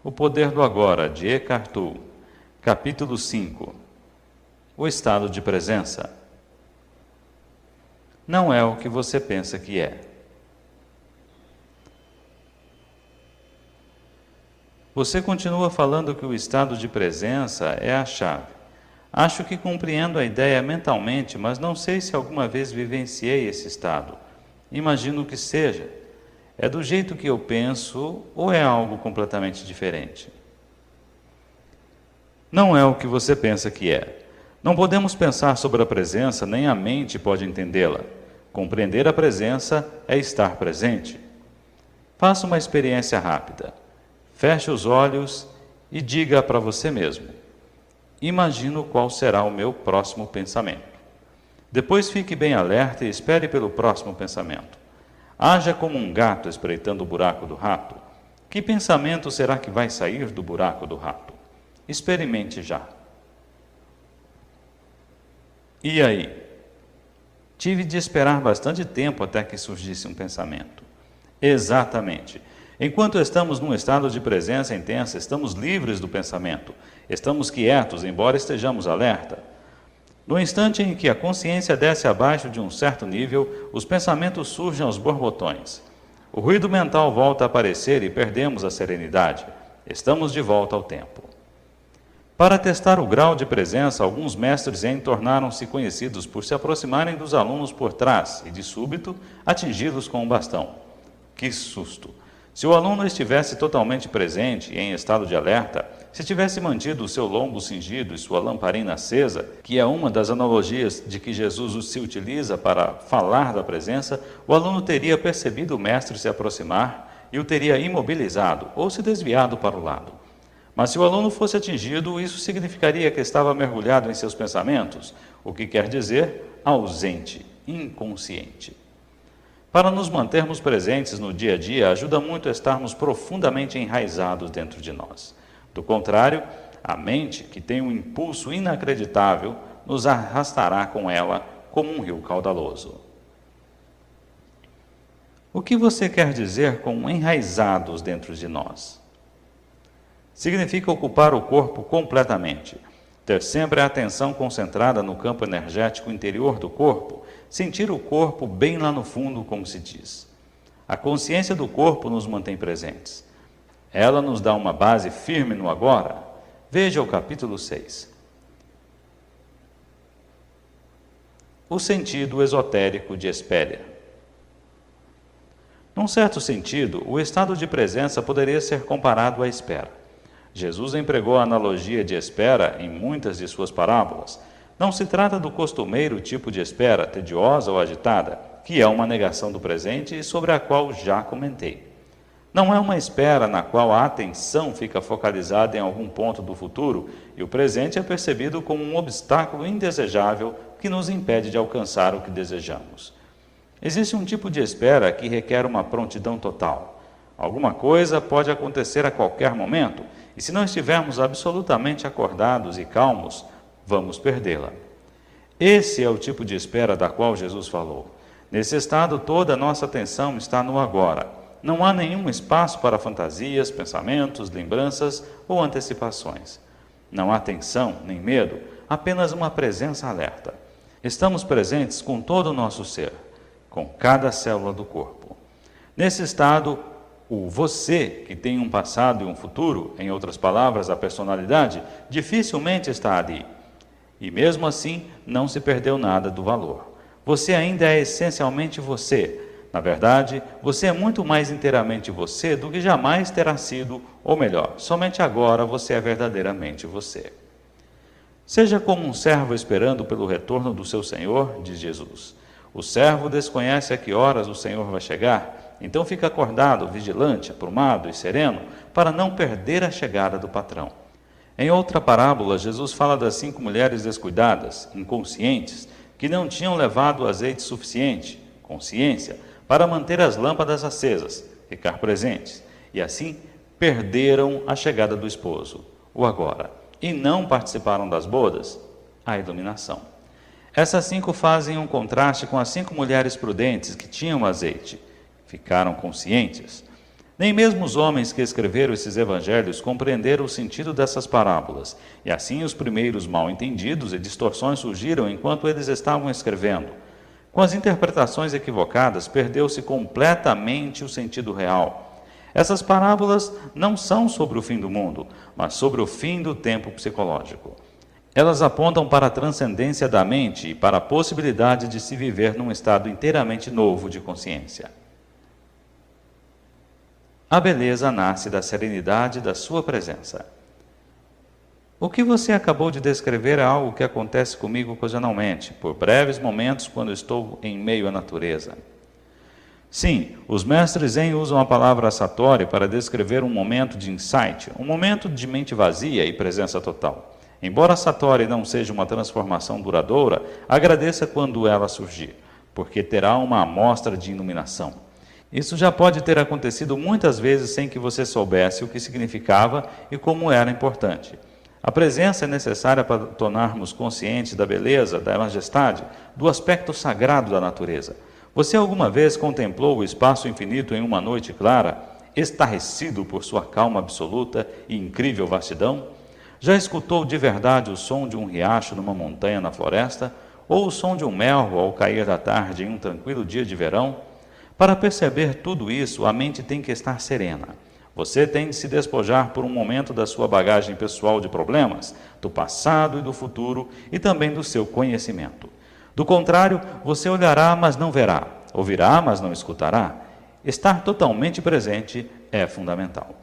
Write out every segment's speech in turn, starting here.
O Poder do Agora, de Eckhart Tolle. Capítulo 5. O estado de presença. Não é o que você pensa que é. Você continua falando que o estado de presença é a chave. Acho que compreendo a ideia mentalmente, mas não sei se alguma vez vivenciei esse estado. Imagino que seja. É do jeito que eu penso ou é algo completamente diferente? Não é o que você pensa que é. Não podemos pensar sobre a presença, nem a mente pode entendê-la. Compreender a presença é estar presente. Faça uma experiência rápida. Feche os olhos e diga para você mesmo: imagino qual será o meu próximo pensamento. Depois fique bem alerta e espere pelo próximo pensamento. Haja como um gato espreitando o buraco do rato. Que pensamento será que vai sair do buraco do rato? Experimente já. E aí? Tive de esperar bastante tempo até que surgisse um pensamento. Exatamente. Enquanto estamos num estado de presença intensa, estamos livres do pensamento. Estamos quietos, embora estejamos alerta. No instante em que a consciência desce abaixo de um certo nível, os pensamentos surgem aos borbotões. O ruído mental volta a aparecer e perdemos a serenidade. Estamos de volta ao tempo. Para testar o grau de presença, alguns mestres Zen tornaram-se conhecidos por se aproximarem dos alunos por trás e, de súbito, atingi-los com um bastão. Que susto! Se o aluno estivesse totalmente presente e em estado de alerta, se tivesse mantido o seu lombo cingido e sua lamparina acesa, que é uma das analogias de que Jesus se utiliza para falar da presença, o aluno teria percebido o mestre se aproximar e o teria imobilizado ou se desviado para o lado. Mas se o aluno fosse atingido, isso significaria que estava mergulhado em seus pensamentos, o que quer dizer ausente, inconsciente. Para nos mantermos presentes no dia a dia, ajuda muito a estarmos profundamente enraizados dentro de nós. Do contrário, a mente, que tem um impulso inacreditável, nos arrastará com ela como um rio caudaloso. O que você quer dizer com enraizados dentro de nós? Significa ocupar o corpo completamente, ter sempre a atenção concentrada no campo energético interior do corpo, sentir o corpo bem lá no fundo, como se diz. A consciência do corpo nos mantém presentes. Ela nos dá uma base firme no agora. Veja o capítulo 6. O sentido esotérico de espera. Num certo sentido, o estado de presença poderia ser comparado à espera. Jesus empregou a analogia de espera em muitas de suas parábolas. Não se trata do costumeiro tipo de espera, tediosa ou agitada, que é uma negação do presente e sobre a qual já comentei. Não é uma espera na qual a atenção fica focalizada em algum ponto do futuro e o presente é percebido como um obstáculo indesejável que nos impede de alcançar o que desejamos. Existe um tipo de espera que requer uma prontidão total. Alguma coisa pode acontecer a qualquer momento e se não estivermos absolutamente acordados e calmos, vamos perdê-la. Esse é o tipo de espera da qual Jesus falou. Nesse estado, toda a nossa atenção está no agora. Não há nenhum espaço para fantasias, pensamentos, lembranças ou antecipações. Não há tensão nem medo, apenas uma presença alerta. Estamos presentes com todo o nosso ser, com cada célula do corpo. Nesse estado, o você, que tem um passado e um futuro, em outras palavras, a personalidade, dificilmente está ali. E mesmo assim, não se perdeu nada do valor. Você ainda é essencialmente você. Na verdade, você é muito mais inteiramente você do que jamais terá sido, ou melhor, somente agora você é verdadeiramente você. Seja como um servo esperando pelo retorno do seu senhor, diz Jesus. O servo desconhece a que horas o senhor vai chegar, então fica acordado, vigilante, aprumado e sereno, para não perder a chegada do patrão. Em outra parábola, Jesus fala das 5 mulheres descuidadas, inconscientes, que não tinham levado azeite suficiente, consciência, para manter as lâmpadas acesas, ficar presentes, e assim perderam a chegada do esposo, o agora, e não participaram das bodas, a iluminação. Essas 5 fazem um contraste com as 5 mulheres prudentes que tinham azeite, ficaram conscientes. Nem mesmo os homens que escreveram esses evangelhos compreenderam o sentido dessas parábolas, e assim os primeiros mal-entendidos e distorções surgiram enquanto eles estavam escrevendo. Com as interpretações equivocadas, perdeu-se completamente o sentido real. Essas parábolas não são sobre o fim do mundo, mas sobre o fim do tempo psicológico. Elas apontam para a transcendência da mente e para a possibilidade de se viver num estado inteiramente novo de consciência. A beleza nasce da serenidade da sua presença. O que você acabou de descrever é algo que acontece comigo ocasionalmente, por breves momentos quando estou em meio à natureza. Sim, os mestres Zen usam a palavra satori para descrever um momento de insight, um momento de mente vazia e presença total. Embora satori não seja uma transformação duradoura, agradeça quando ela surgir, porque terá uma amostra de iluminação. Isso já pode ter acontecido muitas vezes sem que você soubesse o que significava e como era importante. A presença é necessária para tornarmos conscientes da beleza, da majestade, do aspecto sagrado da natureza. Você alguma vez contemplou o espaço infinito em uma noite clara, estarrecido por sua calma absoluta e incrível vastidão? Já escutou de verdade o som de um riacho numa montanha na floresta? Ou o som de um melro ao cair da tarde em um tranquilo dia de verão? Para perceber tudo isso, a mente tem que estar serena. Você tem de se despojar por um momento da sua bagagem pessoal de problemas, do passado e do futuro, e também do seu conhecimento. Do contrário, você olhará, mas não verá, ouvirá, mas não escutará. Estar totalmente presente é fundamental.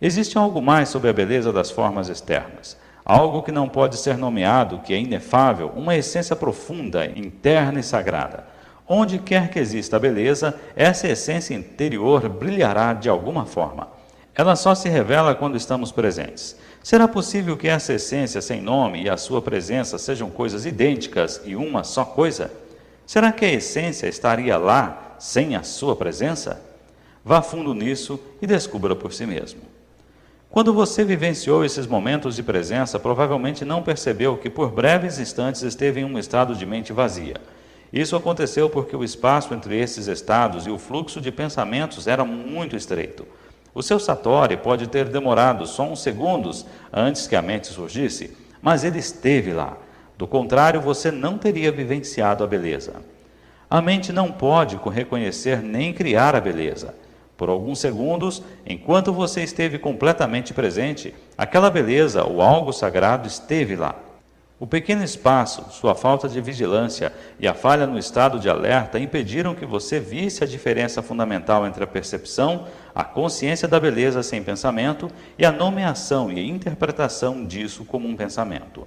Existe algo mais sobre a beleza das formas externas, algo que não pode ser nomeado, que é inefável, uma essência profunda, interna e sagrada. Onde quer que exista a beleza, essa essência interior brilhará de alguma forma. Ela só se revela quando estamos presentes. Será possível que essa essência sem nome e a sua presença sejam coisas idênticas e uma só coisa? Será que a essência estaria lá sem a sua presença? Vá fundo nisso e descubra por si mesmo. Quando você vivenciou esses momentos de presença, provavelmente não percebeu que por breves instantes esteve em um estado de mente vazia. Isso aconteceu porque o espaço entre esses estados e o fluxo de pensamentos era muito estreito. O seu satori pode ter demorado só uns segundos antes que a mente surgisse, mas ele esteve lá. Do contrário, você não teria vivenciado a beleza. A mente não pode reconhecer nem criar a beleza. Por alguns segundos, enquanto você esteve completamente presente, aquela beleza ou algo sagrado esteve lá. O pequeno espaço, sua falta de vigilância e a falha no estado de alerta impediram que você visse a diferença fundamental entre a percepção, a consciência da beleza sem pensamento e a nomeação e a interpretação disso como um pensamento.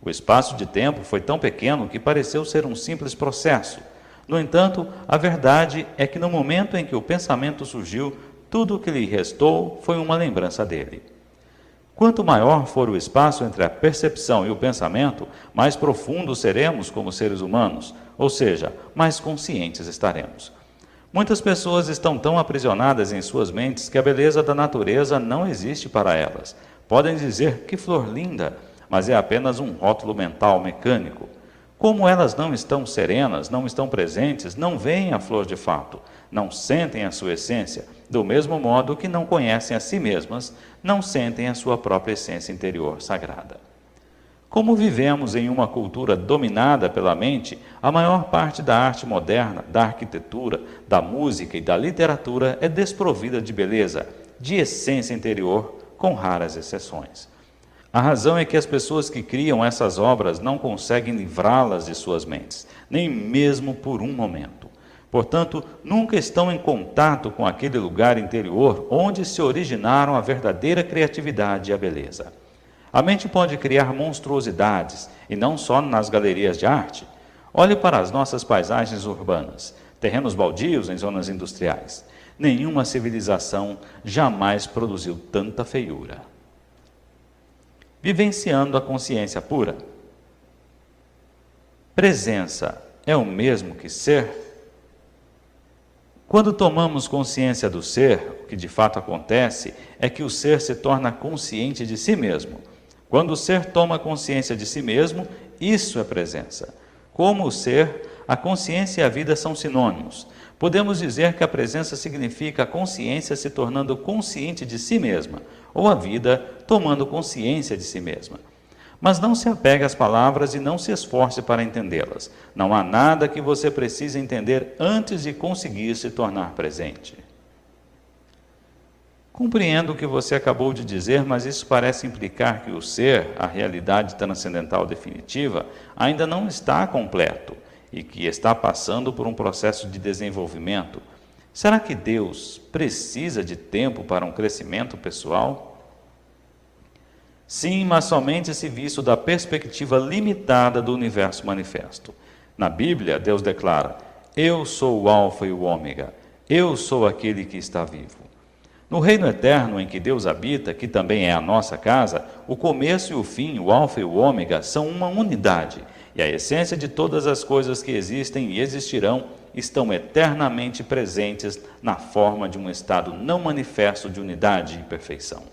O espaço de tempo foi tão pequeno que pareceu ser um simples processo. No entanto, a verdade é que no momento em que o pensamento surgiu, tudo o que lhe restou foi uma lembrança dele. Quanto maior for o espaço entre a percepção e o pensamento, mais profundos seremos como seres humanos, ou seja, mais conscientes estaremos. Muitas pessoas estão tão aprisionadas em suas mentes que a beleza da natureza não existe para elas. Podem dizer que flor linda, mas é apenas um rótulo mental mecânico. Como elas não estão serenas, não estão presentes, não veem a flor de fato, não sentem a sua essência, do mesmo modo que não conhecem a si mesmas, não sentem a sua própria essência interior sagrada. Como vivemos em uma cultura dominada pela mente, a maior parte da arte moderna, da arquitetura, da música e da literatura é desprovida de beleza, de essência interior, com raras exceções. A razão é que as pessoas que criam essas obras não conseguem livrá-las de suas mentes, nem mesmo por um momento. Portanto, nunca estão em contato com aquele lugar interior onde se originaram a verdadeira criatividade e a beleza. A mente pode criar monstruosidades, e não só nas galerias de arte. Olhe para as nossas paisagens urbanas, terrenos baldios em zonas industriais. Nenhuma civilização jamais produziu tanta feiura. Vivenciando a consciência pura. Presença é o mesmo que ser? Quando tomamos consciência do ser, o que de fato acontece é que o ser se torna consciente de si mesmo. Quando o ser toma consciência de si mesmo, isso é presença. Como o ser, a consciência e a vida são sinônimos. Podemos dizer que a presença significa a consciência se tornando consciente de si mesma, ou a vida tomando consciência de si mesma. Mas não se apegue às palavras e não se esforce para entendê-las. Não há nada que você precise entender antes de conseguir se tornar presente. Compreendo o que você acabou de dizer, mas isso parece implicar que o ser, a realidade transcendental definitiva, ainda não está completo e que está passando por um processo de desenvolvimento. Será que Deus precisa de tempo para um crescimento pessoal? Sim, mas somente se visto da perspectiva limitada do universo manifesto. Na Bíblia, Deus declara: Eu sou o Alfa e o Ômega, eu sou aquele que está vivo. No reino eterno em que Deus habita, que também é a nossa casa, o começo e o fim, o Alfa e o Ômega, são uma unidade, e a essência de todas as coisas que existem e existirão estão eternamente presentes na forma de um estado não manifesto de unidade e perfeição,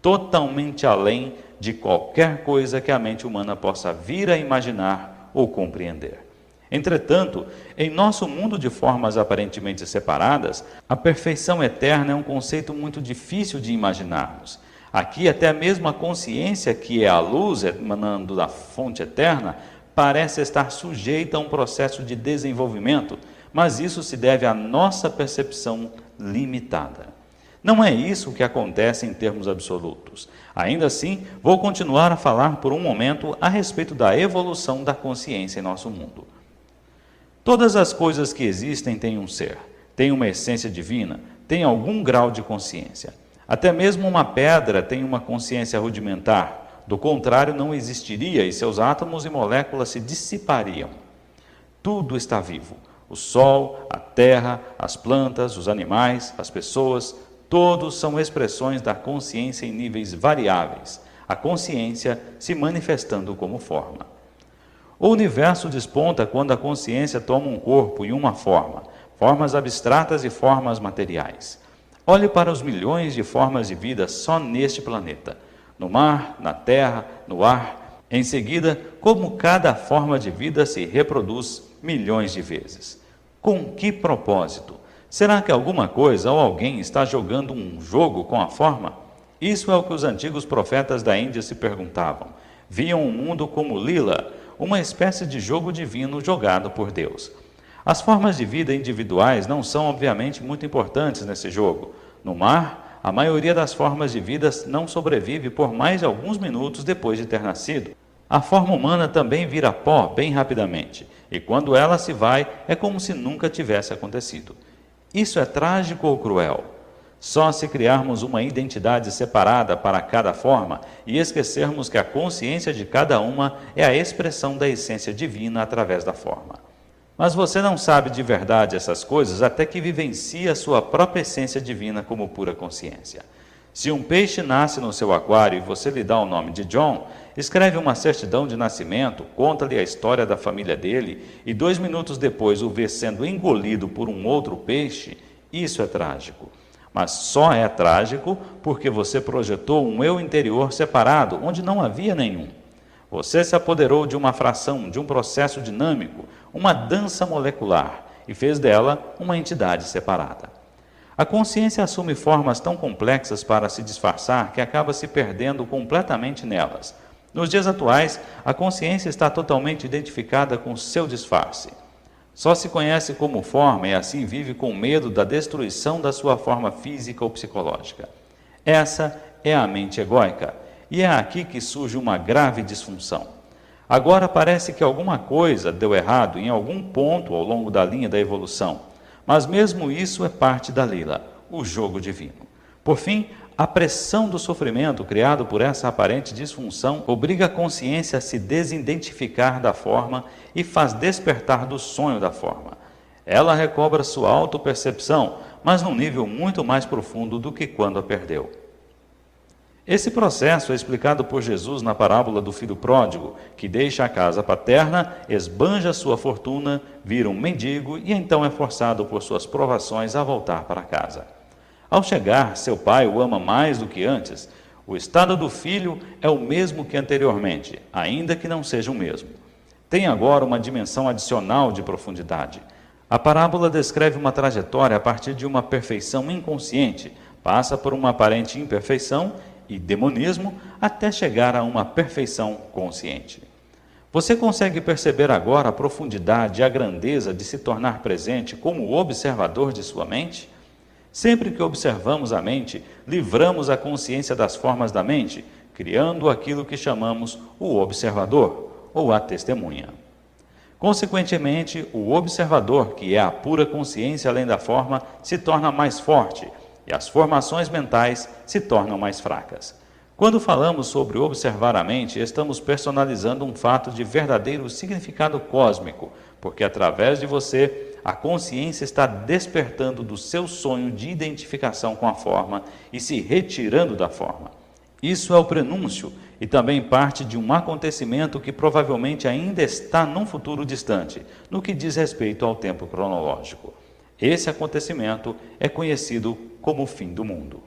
totalmente além de qualquer coisa que a mente humana possa vir a imaginar ou compreender. Entretanto, em nosso mundo de formas aparentemente separadas, a perfeição eterna é um conceito muito difícil de imaginarmos. Aqui, até mesmo a consciência, que é a luz emanando da fonte eterna, parece estar sujeita a um processo de desenvolvimento, mas isso se deve à nossa percepção limitada. Não é isso que acontece em termos absolutos. Ainda assim, vou continuar a falar por um momento a respeito da evolução da consciência em nosso mundo. Todas as coisas que existem têm um ser, têm uma essência divina, têm algum grau de consciência. Até mesmo uma pedra tem uma consciência rudimentar, do contrário não existiria e seus átomos e moléculas se dissipariam. Tudo está vivo, o sol, a terra, as plantas, os animais, as pessoas, todos são expressões da consciência em níveis variáveis, a consciência se manifestando como forma. O universo desponta quando a consciência toma um corpo e uma forma, formas abstratas e formas materiais. Olhe para os milhões de formas de vida só neste planeta, no mar, na terra, no ar. Em seguida, como cada forma de vida se reproduz milhões de vezes. Com que propósito? Será que alguma coisa ou alguém está jogando um jogo com a forma? Isso é o que os antigos profetas da Índia se perguntavam. Viam o mundo como lila, uma espécie de jogo divino jogado por Deus. As formas de vida individuais não são, obviamente, muito importantes nesse jogo. No mar, a maioria das formas de vida não sobrevive por mais de alguns minutos depois de ter nascido. A forma humana também vira pó bem rapidamente, e quando ela se vai, é como se nunca tivesse acontecido. Isso é trágico ou cruel? Só se criarmos uma identidade separada para cada forma e esquecermos que a consciência de cada uma é a expressão da essência divina através da forma. Mas você não sabe de verdade essas coisas até que vivencie a sua própria essência divina como pura consciência. Se um peixe nasce no seu aquário e você lhe dá o nome de John, escreve uma certidão de nascimento, conta-lhe a história da família dele e 2 minutos depois o vê sendo engolido por um outro peixe, isso é trágico. Mas só é trágico porque você projetou um eu interior separado, onde não havia nenhum. Você se apoderou de uma fração, de um processo dinâmico, uma dança molecular, e fez dela uma entidade separada. A consciência assume formas tão complexas para se disfarçar que acaba se perdendo completamente nelas. Nos dias atuais, a consciência está totalmente identificada com seu disfarce. Só se conhece como forma e assim vive com medo da destruição da sua forma física ou psicológica. Essa é a mente egóica, e é aqui que surge uma grave disfunção. Agora parece que alguma coisa deu errado em algum ponto ao longo da linha da evolução, mas mesmo isso é parte da lila, o jogo divino. Por fim, a pressão do sofrimento criado por essa aparente disfunção obriga a consciência a se desidentificar da forma e faz despertar do sonho da forma. Ela recobra sua autopercepção, mas num nível muito mais profundo do que quando a perdeu. Esse processo é explicado por Jesus na parábola do filho pródigo, que deixa a casa paterna, esbanja sua fortuna, vira um mendigo e então é forçado por suas provações a voltar para casa. Ao chegar, seu pai o ama mais do que antes. O estado do filho é o mesmo que anteriormente, ainda que não seja o mesmo. Tem agora uma dimensão adicional de profundidade. A parábola descreve uma trajetória a partir de uma perfeição inconsciente, passa por uma aparente imperfeição e demonismo até chegar a uma perfeição consciente. Você consegue perceber agora a profundidade e a grandeza de se tornar presente como observador de sua mente? Sempre que observamos a mente, livramos a consciência das formas da mente, criando aquilo que chamamos o observador ou a testemunha. Consequentemente, o observador, que é a pura consciência além da forma, se torna mais forte e as formações mentais se tornam mais fracas. Quando falamos sobre observar a mente, estamos personalizando um fato de verdadeiro significado cósmico, porque através de você, a consciência está despertando do seu sonho de identificação com a forma e se retirando da forma. Isso é o prenúncio e também parte de um acontecimento que provavelmente ainda está num futuro distante, no que diz respeito ao tempo cronológico. Esse acontecimento é conhecido como o fim do mundo.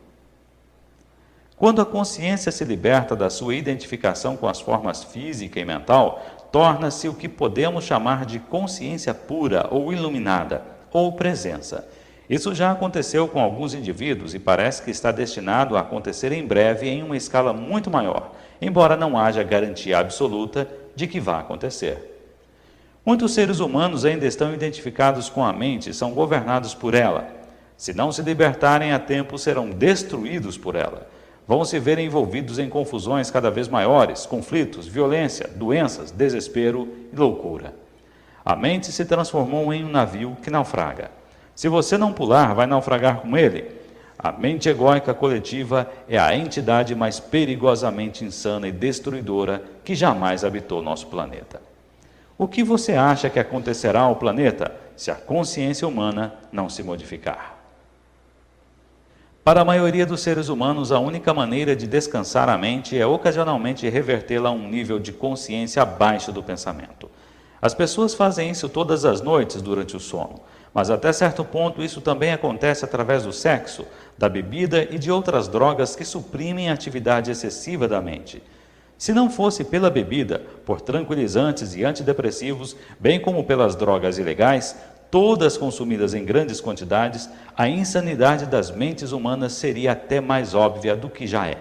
Quando a consciência se liberta da sua identificação com as formas física e mental, torna-se o que podemos chamar de consciência pura ou iluminada, ou presença. Isso já aconteceu com alguns indivíduos e parece que está destinado a acontecer em breve em uma escala muito maior, embora não haja garantia absoluta de que vá acontecer. Muitos seres humanos ainda estão identificados com a mente e são governados por ela. Se não se libertarem a tempo, serão destruídos por ela. Vão se ver envolvidos em confusões cada vez maiores, conflitos, violência, doenças, desespero e loucura. A mente se transformou em um navio que naufraga. Se você não pular, vai naufragar com ele. A mente egóica coletiva é a entidade mais perigosamente insana e destruidora que jamais habitou nosso planeta. O que você acha que acontecerá ao planeta se a consciência humana não se modificar? Para a maioria dos seres humanos, a única maneira de descansar a mente é ocasionalmente revertê-la a um nível de consciência abaixo do pensamento. As pessoas fazem isso todas as noites durante o sono, mas até certo ponto isso também acontece através do sexo, da bebida e de outras drogas que suprimem a atividade excessiva da mente. Se não fosse pela bebida, por tranquilizantes e antidepressivos, bem como pelas drogas ilegais, todas consumidas em grandes quantidades, a insanidade das mentes humanas seria até mais óbvia do que já é.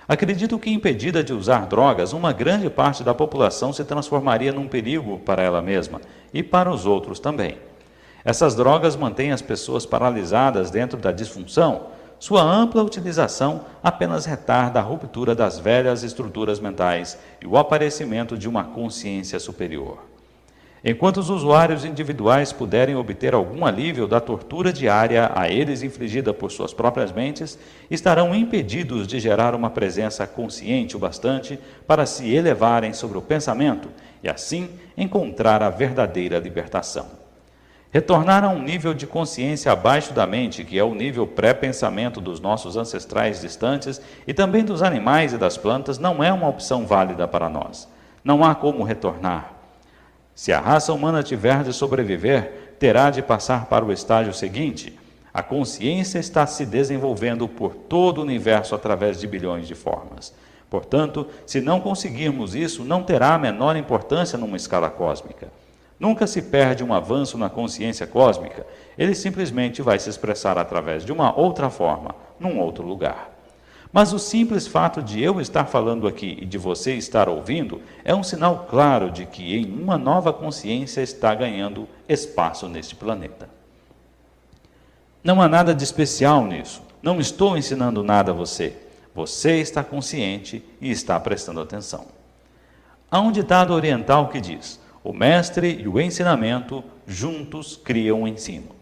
Acredito que, impedida de usar drogas, uma grande parte da população se transformaria num perigo para ela mesma e para os outros também. Essas drogas mantêm as pessoas paralisadas dentro da disfunção. Sua ampla utilização apenas retarda a ruptura das velhas estruturas mentais e o aparecimento de uma consciência superior. Enquanto os usuários individuais puderem obter algum alívio da tortura diária a eles infligida por suas próprias mentes, estarão impedidos de gerar uma presença consciente o bastante para se elevarem sobre o pensamento e, assim, encontrar a verdadeira libertação. Retornar a um nível de consciência abaixo da mente, que é o nível pré-pensamento dos nossos ancestrais distantes e também dos animais e das plantas, não é uma opção válida para nós. Não há como retornar. Se a raça humana tiver de sobreviver, terá de passar para o estágio seguinte. A consciência está se desenvolvendo por todo o universo através de bilhões de formas. Portanto, se não conseguirmos isso, não terá a menor importância numa escala cósmica. Nunca se perde um avanço na consciência cósmica, ele simplesmente vai se expressar através de uma outra forma, num outro lugar. Mas o simples fato de eu estar falando aqui e de você estar ouvindo é um sinal claro de que uma nova consciência está ganhando espaço neste planeta. Não há nada de especial nisso. Não estou ensinando nada a você. Você está consciente e está prestando atenção. Há um ditado oriental que diz: o mestre e o ensinamento juntos criam o ensino.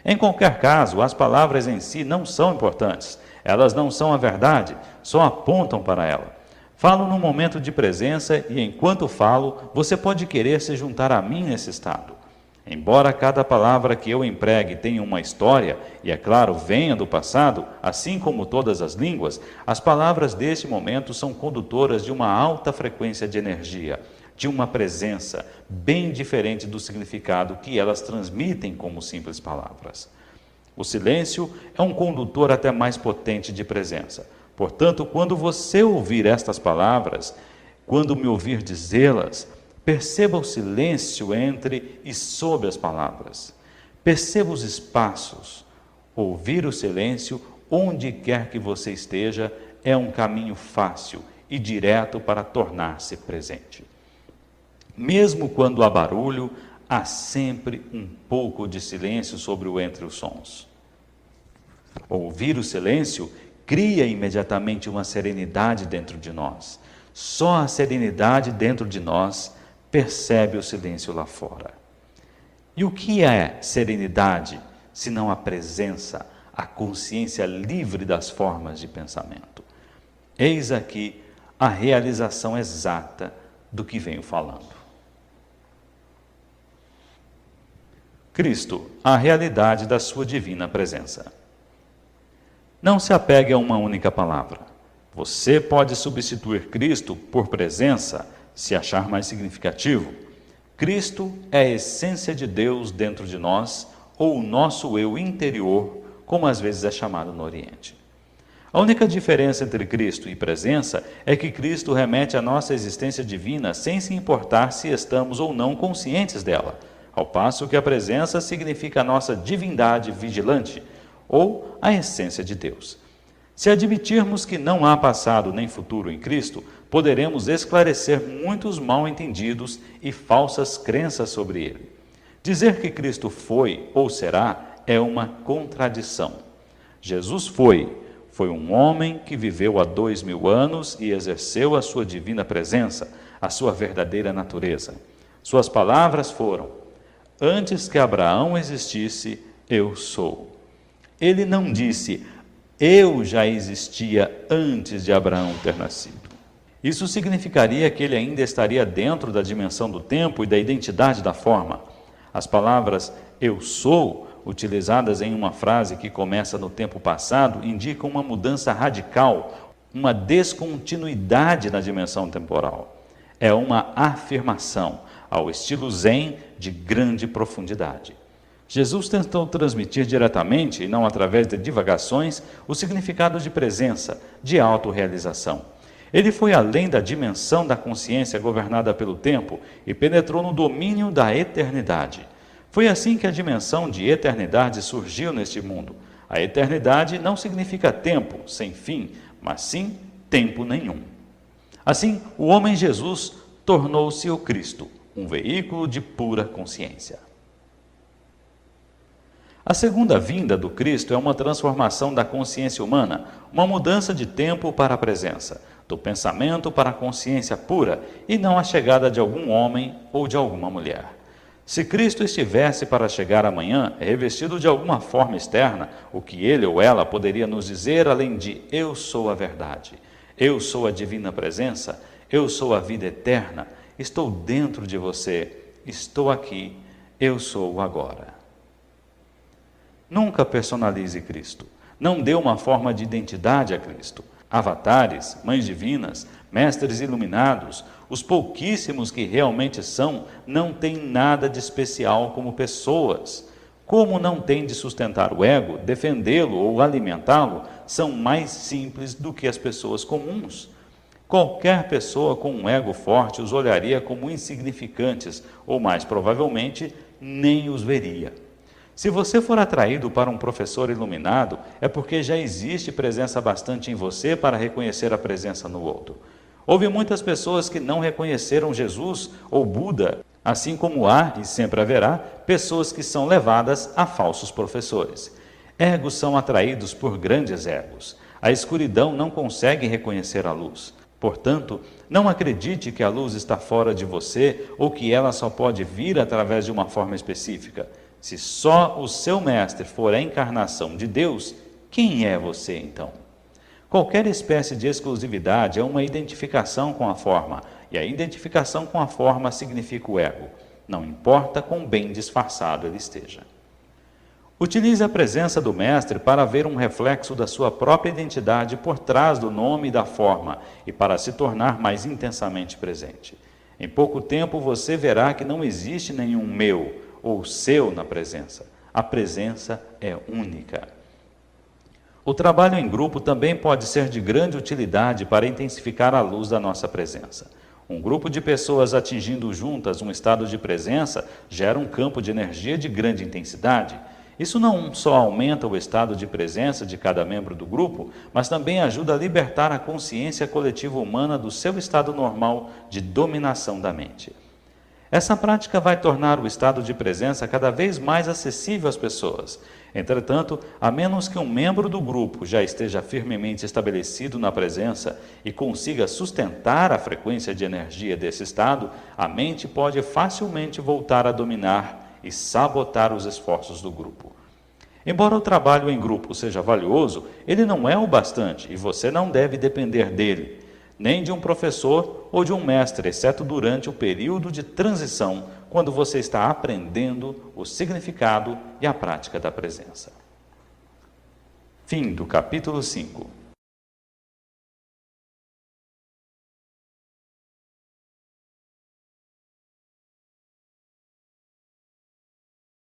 Em qualquer caso, as palavras em si não são importantes. Elas não são a verdade, só apontam para ela. Falo num momento de presença e, enquanto falo, você pode querer se juntar a mim nesse estado. Embora cada palavra que eu empregue tenha uma história, e é claro, venha do passado, assim como todas as línguas, as palavras deste momento são condutoras de uma alta frequência de energia, de uma presença bem diferente do significado que elas transmitem como simples palavras. O silêncio é um condutor até mais potente de presença. Portanto, quando você ouvir estas palavras, quando me ouvir dizê-las, perceba o silêncio entre e sob as palavras. Perceba os espaços. Ouvir o silêncio, onde quer que você esteja, é um caminho fácil e direto para tornar-se presente. Mesmo quando há barulho, há sempre um pouco de silêncio sobre o entre os sons. Ouvir o silêncio cria imediatamente uma serenidade dentro de nós. Só a serenidade dentro de nós percebe o silêncio lá fora. E o que é serenidade, senão a presença, a consciência livre das formas de pensamento? Eis aqui a realização exata do que venho falando. Cristo, a realidade da sua divina presença. Não se apegue a uma única palavra. Você pode substituir Cristo por presença, se achar mais significativo. Cristo é a essência de Deus dentro de nós, ou o nosso eu interior, como às vezes é chamado no Oriente. A única diferença entre Cristo e presença é que Cristo remete à nossa existência divina sem se importar se estamos ou não conscientes dela, ao passo que a presença significa a nossa divindade vigilante, ou a essência de Deus. Se admitirmos que não há passado nem futuro em Cristo, poderemos esclarecer muitos mal-entendidos e falsas crenças sobre ele. Dizer que Cristo foi ou será é uma contradição. Jesus foi um homem que viveu há 2000 anos e exerceu a sua divina presença, a sua verdadeira natureza. Suas palavras foram: antes que Abraão existisse, eu sou. Ele não disse: eu já existia antes de Abraão ter nascido. Isso significaria que ele ainda estaria dentro da dimensão do tempo e da identidade da forma. As palavras eu sou, utilizadas em uma frase que começa no tempo passado, indicam uma mudança radical, uma descontinuidade na dimensão temporal. É uma afirmação, ao estilo Zen, de grande profundidade. Jesus tentou transmitir diretamente, e não através de divagações, o significado de presença, de autorrealização. Ele foi além da dimensão da consciência governada pelo tempo e penetrou no domínio da eternidade. Foi assim que a dimensão de eternidade surgiu neste mundo. A eternidade não significa tempo sem fim, mas sim tempo nenhum. Assim, o homem Jesus tornou-se o Cristo, um veículo de pura consciência. A segunda vinda do Cristo é uma transformação da consciência humana, uma mudança de tempo para a presença, do pensamento para a consciência pura, e não a chegada de algum homem ou de alguma mulher. Se Cristo estivesse para chegar amanhã, revestido de alguma forma externa, o que ele ou ela poderia nos dizer além de eu sou a verdade, eu sou a divina presença, eu sou a vida eterna, estou dentro de você, estou aqui, eu sou o agora. Nunca personalize Cristo. Não dê uma forma de identidade a Cristo. Avatares, mães divinas, mestres iluminados, os pouquíssimos que realmente são, não têm nada de especial como pessoas. Como não tem de sustentar o ego, defendê-lo ou alimentá-lo, são mais simples do que as pessoas comuns. Qualquer pessoa com um ego forte os olharia como insignificantes, ou mais provavelmente, nem os veria. Se você for atraído para um professor iluminado, é porque já existe presença bastante em você para reconhecer a presença no outro. Houve muitas pessoas que não reconheceram Jesus ou Buda, assim como há, e sempre haverá, pessoas que são levadas a falsos professores. Egos são atraídos por grandes egos. A escuridão não consegue reconhecer a luz. Portanto, não acredite que a luz está fora de você ou que ela só pode vir através de uma forma específica. Se só o seu mestre for a encarnação de Deus, quem é você então? Qualquer espécie de exclusividade é uma identificação com a forma, e a identificação com a forma significa o ego. Não importa quão bem disfarçado ele esteja. Utilize a presença do mestre para ver um reflexo da sua própria identidade por trás do nome e da forma, e para se tornar mais intensamente presente. Em pouco tempo você verá que não existe nenhum meu ou seu na presença. A presença é única. O trabalho em grupo também pode ser de grande utilidade para intensificar a luz da nossa presença. Um grupo de pessoas atingindo juntas um estado de presença gera um campo de energia de grande intensidade. Isso não só aumenta o estado de presença de cada membro do grupo, mas também ajuda a libertar a consciência coletiva humana do seu estado normal de dominação da mente. Essa prática vai tornar o estado de presença cada vez mais acessível às pessoas. Entretanto, a menos que um membro do grupo já esteja firmemente estabelecido na presença e consiga sustentar a frequência de energia desse estado, a mente pode facilmente voltar a dominar e sabotar os esforços do grupo. Embora o trabalho em grupo seja valioso, ele não é o bastante e você não deve depender dele, nem de um professor ou de um mestre, exceto durante o período de transição, quando você está aprendendo o significado e a prática da presença. Fim do capítulo 5.